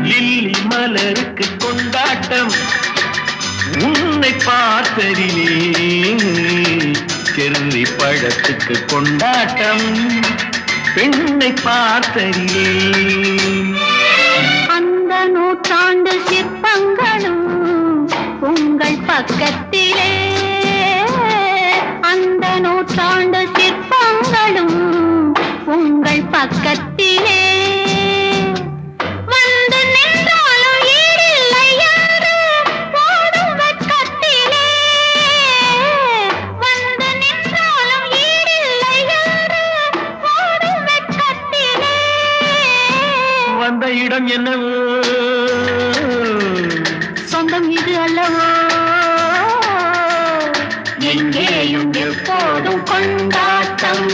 lily மலருக்கு கொண்டாட்டம் உன்னை பார்த்ததிலே செர்ரி பழத்துக்கு கொண்டாட்டம் பெண்ணை பார்த்ததிலே அந்த நூற்றாண்டு சிற்பங்களும் உங்கள் பக்கத்திலே அந்த நூற்றாண்டு சிற்பங்களும் உங்கள் பக்கத்திலே வந்து நின்றாலும் ஈடில்லை என்று போடும் வெட்கத்திலே வந்து நின்றாலும் ஈடில்லை என்று போடும் வெட்கத்திலே வந்த இடம் என்னவோ சொந்தம் இது அல்லவோ எங்கேயும் எப்போதும் கொண்டாட்டம்